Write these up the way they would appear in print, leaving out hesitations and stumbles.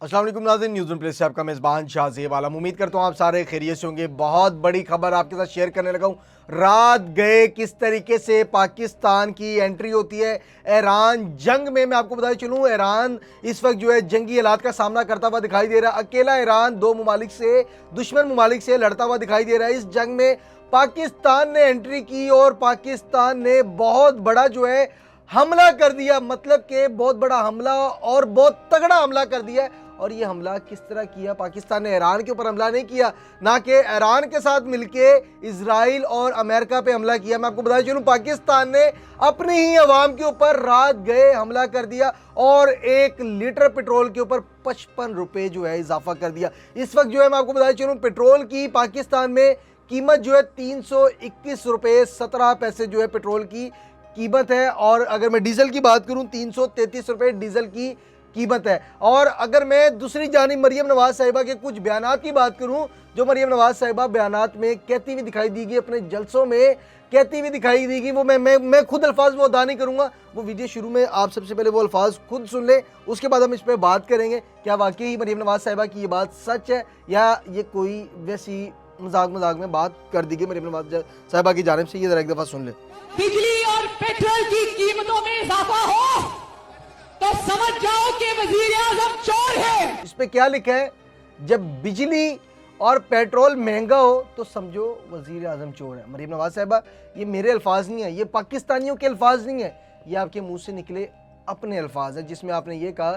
अस्सलाम वालेकुम नाज़रीन, न्यूज़ प्लेस से आपका मेज़बान शाहज़ेब आलम। उम्मीद करता हूँ आप सारे खैरियत से होंगे। बहुत बड़ी खबर आपके साथ शेयर करने लगा हूँ। रात गए किस तरीके से पाकिस्तान की एंट्री होती है ईरान जंग में। मैं आपको बताया चलूँ, ईरान इस वक्त जो है जंगी हालात का सामना करता हुआ दिखाई दे रहा है। अकेला ईरान दो ममालिक से, दुश्मन ममालिक से लड़ता हुआ दिखाई दे रहा है। इस जंग में पाकिस्तान ने एंट्री की और पाकिस्तान ने बहुत बड़ा जो है हमला कर दिया। मतलब कि बहुत बड़ा हमला और बहुत तगड़ा हमला कर दिया है। और ये हमला किस तरह किया? पाकिस्तान ने ईरान के ऊपर हमला नहीं किया, ना कि ईरान के साथ मिलके इजराइल और अमेरिका पे हमला किया। मैं आपको बताया चलूं, पाकिस्तान ने अपनी ही अवाम के ऊपर रात गए हमला कर दिया और 1 लीटर पेट्रोल के ऊपर 55 रुपए जो है इजाफा कर दिया। इस वक्त जो है मैं आपको बताया चलूं, पेट्रोल की पाकिस्तान में कीमत जो है 321 रुपए 17 पैसे जो है पेट्रोल की कीमत है। और अगर मैं डीजल की बात करूं, 333 रुपए डीजल की कीमत है। और अगर मैं दूसरी जानिब मरियम नवाज साहिबा के कुछ बयानात की बात करूं, जो मरियम नवाज साहिबा बयानात में कहती हुई दिखाई देगी, अपने जलसों में कहती हुई दिखाई देगी, वो मैं खुद अल्फाज वो अदा नहीं करूंगा। वो वीडियो शुरू में आप सबसे पहले वो अल्फाज खुद सुन ले, उसके बाद हम इस पर बात करेंगे। क्या वाकई ही मरियम नवाज साहिबा की ये बात सच है या ये कोई वैसी मजाक में बात कर दी गई मरियम नवाज साहिबा की जानिब से? ये जरा एक दफा सुन ले। बिजली और पेट्रोल की कीमतों में इजाफा हो तो समझ जाओ कि वजीर आजम चोर है। इस पे क्या लिखा है? जब बिजली और पेट्रोल महंगा हो तो समझो वजीर आजम चोर है। मरियम नवाज साहिबा, ये मेरे अल्फाज नहीं है, ये पाकिस्तानियों के अल्फाज नहीं है, ये आपके मुंह से निकले अपने अल्फाज है, जिसमें आपने ये कहा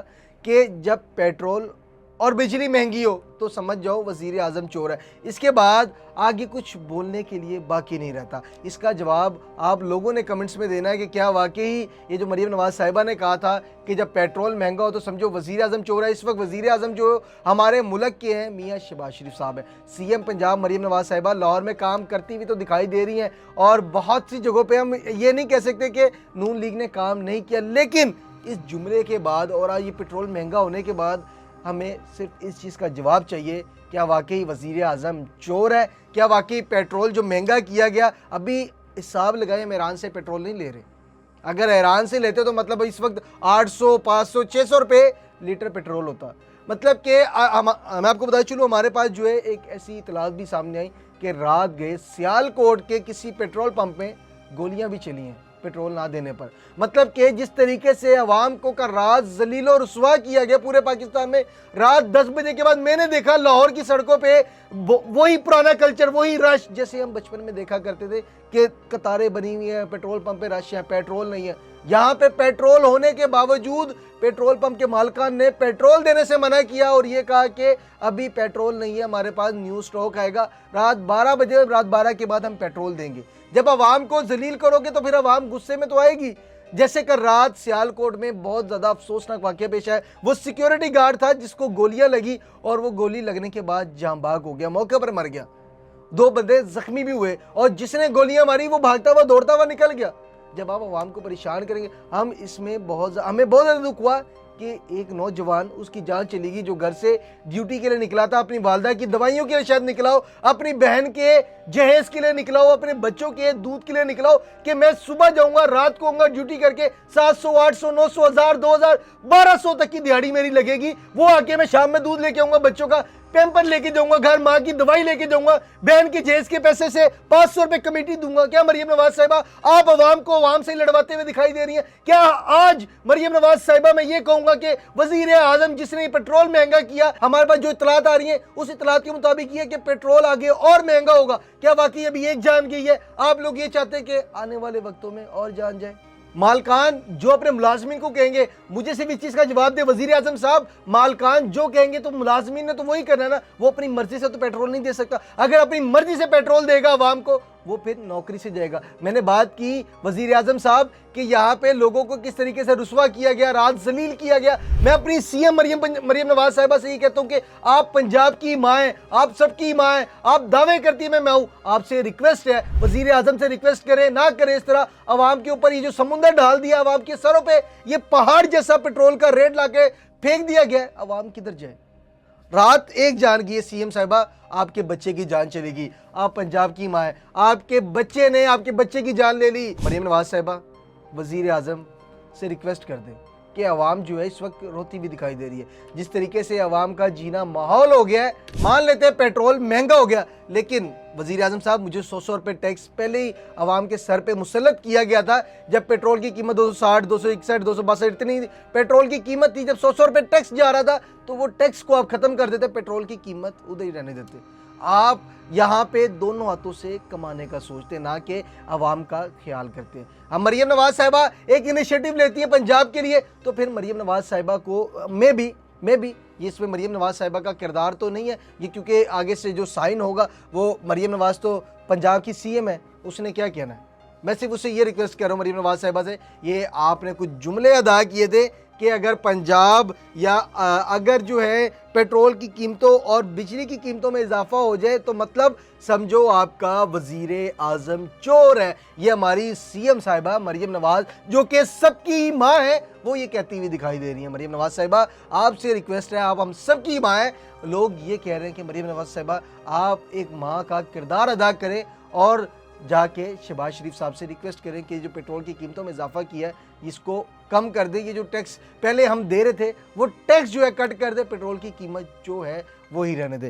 कि जब पेट्रोल और बिजली महंगी हो तो समझ जाओ वजीर आजम चोर है। इसके बाद आगे कुछ बोलने के लिए बाकी नहीं रहता। इसका जवाब आप लोगों ने कमेंट्स में देना है कि क्या वाकई ये जो मरियम नवाज साहिबा ने कहा था कि जब पेट्रोल महंगा हो तो समझो वजीर आजम चोर है। इस वक्त वजीर आजम जो हमारे मुल्क के हैं मियाँ शहबाज शरीफ साहब है। सीएम पंजाब मरियम नवाज साहिबा लाहौर में काम करती हुई तो दिखाई दे रही हैं और बहुत सी जगहों पर हम ये नहीं कह सकते कि नून लीग ने काम नहीं किया, लेकिन इस जुमले के बाद और आज ये पेट्रोल महंगा होने के बाद हमें सिर्फ इस चीज़ का जवाब चाहिए, क्या वाकई वज़ीर आज़म चोर है? क्या वाकई पेट्रोल जो महंगा किया गया, अभी हिसाब लगाए हम ईरान से पेट्रोल नहीं ले रहे। अगर ईरान से लेते तो मतलब इस वक्त 800, 500, 600 रुपये लीटर पेट्रोल होता। मतलब कि मैं आपको बता चलूँ, हमारे पास जो है एक ऐसी इतलात भी सामने आई कि रात गए सियालकोट के किसी पेट्रोल पंप में गोलियाँ भी चली हैं पेट्रोल ना देने पर। मतलब कि जिस तरीके से अवाम को का रात जलील और रुस्वा किया गया पूरे पाकिस्तान में, रात 10 बजे के बाद मैंने देखा लाहौर की सड़कों पे वही पुराना कल्चर, वही रश जैसे हम बचपन में देखा करते थे कि कतारें बनी हुई हैं, पेट्रोल पंप पे रश है, पेट्रोल नहीं है। यहाँ पे पेट्रोल होने के बावजूद पेट्रोल पंप के मालिकान ने पेट्रोल देने से मना किया और ये कहा कि अभी पेट्रोल नहीं है, हमारे पास न्यू स्टॉक आएगा रात 12 बजे, रात 12 के बाद हम पेट्रोल देंगे। जब अवाम को जलील करोगे तो फिर अवाम गुस्से में तो आएगी। जैसे कल रात सियालकोट में बहुत ज़्यादा अफसोसनाक वाक़या पेश आया। वो सिक्योरिटी गार्ड था जिसको गोलियां लगी और वो गोली लगने के बाद जांबाग हो गया, मौके पर मर गया। 2 बंदे जख्मी भी हुए और जिसने गोलियां मारी वो भागता हुआ दौड़ता हुआ निकल गया। जब आप अवाम को परेशान करेंगे, हमें बहुत ज़्यादा दुख हुआ कि एक नौजवान, उसकी जान चली गई जो घर से ड्यूटी के लिए निकला था, अपनी वालदा की दवाइयों के लिए शायद निकला हो, अपनी बहन के जहेज के लिए निकला हो, अपने बच्चों के दूध के लिए निकला हो कि मैं सुबह जाऊंगा रात को आऊंगा ड्यूटी करके 700, 800, 900, 1000, 2000, 1200 तक की दिहाड़ी मेरी लगेगी। वो आके मैं शाम में दूध लेके आऊंगा, बच्चों का पैम्पर लेके जाऊंगा, घर माँ की दवाई लेके जाऊंगा, बहन के जहेज के पैसे से 500 रुपए कमेटी दूंगा। क्या मरियम नवाज साहिबा आप अवाम को अवाम से लड़वाते हुए दिखाई दे रही हैं? क्या आज मरियम नवाज साहिबा मैं ये कहूंगा कि वजीर आजम जिसने पेट्रोल महंगा किया, हमारे पास जो इतलात आ रही है उस इतलात के मुताबिक ये कि पेट्रोल आगे और महंगा होगा। क्या वाकई अभी एक जान गई है? आप लोग ये चाहते हैं कि आने वाले वक्तों में और जान जाए? मालकान जो अपने मुलाजमीन को कहेंगे, मुझे सिर्फ इस चीज का जवाब दे वजीर आजम साहब, मालकान जो कहेंगे तो मुलाजमीन ने तो वही करना है ना। वो अपनी मर्जी से तो पेट्रोल नहीं दे सकता। अगर अपनी मर्जी से पेट्रोल देगा अवाम को, वो फिर नौकरी से जाएगा। मैंने बात की वजीर आजम साहब कि यहाँ पे लोगों को किस तरीके से रुस्वा किया गया, रात जलील किया गया। मैं अपनी सीएम मरियम नवाज साहिबा से ये कहता हूँ कि आप पंजाब की माँ हैं, आप सबकी माँ हैं, आप दावे करती है मैं हूँ। आपसे रिक्वेस्ट है, वजीर आजम से रिक्वेस्ट करें, ना करें इस तरह अवाम के ऊपर ये जो समुंदर डाल दिया, अवाम के सरों पे ये पहाड़ जैसा पेट्रोल का रेट लाके फेंक दिया गया, अवाम किधर जाए? रात एक जान गई है सीएम साहिबा, आपके बच्चे की जान चलेगी। आप पंजाब की माँ है, आपके बच्चे ने आपके बच्चे की जान ले ली। मरियम नवाज साहिबा वजीर आजम से रिक्वेस्ट कर दें कि अवाम जो है इस वक्त रोती भी दिखाई दे रही है। जिस तरीके से अवाम का जीना माहौल हो गया है, मान लेते हैं पेट्रोल महंगा हो गया, लेकिन वज़ीर आज़म साहब मुझे 100 रुपये टैक्स पहले ही अवाम के सर पे मुसल्लत किया गया था। जब पेट्रोल की कीमत 260, 261, 262 इतनी पेट्रोल की कीमत थी, जब 100 रुपये टैक्स जा रहा था तो वो टैक्स को आप ख़त्म कर देते, पेट्रोल की कीमत उधर ही रहने देते। आप यहाँ पे दोनों हाथों से कमाने का सोचते, ना कि अवाम का ख्याल करते हैं। हम मरीम नवाज साहिबा एक इनिशिएटिव लेती है पंजाब के लिए, तो फिर मरीम नवाज साहिबा को मैं भी ये इसमें मरीम नवाज साहिबा का किरदार तो नहीं है ये, क्योंकि आगे से जो साइन होगा वो मरीम नवाज तो पंजाब की सीएम है, उसने क्या कहना है। मैं सिर्फ उससे ये रिक्वेस्ट कर रहा हूँ मरीम नवाज साहिबा से, ये आपने कुछ जुमले अदा किए थे कि अगर पंजाब या अगर जो है पेट्रोल की कीमतों और बिजली की कीमतों में इजाफा हो जाए तो मतलब समझो आपका वजीर आज़म चोर है। ये हमारी सीएम साहिबा मरीम नवाज, जो कि सबकी माँ है, वो ये कहती हुई दिखाई दे रही है। मरीम नवाज साहिबा आपसे रिक्वेस्ट है, आप हम सबकी माँ हैं। लोग ये कह रहे हैं कि मरीम नवाज साहिबा आप एक माँ का किरदार अदा करें और जाके शहबाज शरीफ साहब से रिक्वेस्ट करें कि जो पेट्रोल की कीमतों में इजाफा किया है इसको कम कर दे। ये जो टैक्स पहले हम दे रहे थे वो टैक्स जो है कट कर दे, पेट्रोल की कीमत जो है वो ही रहने दे।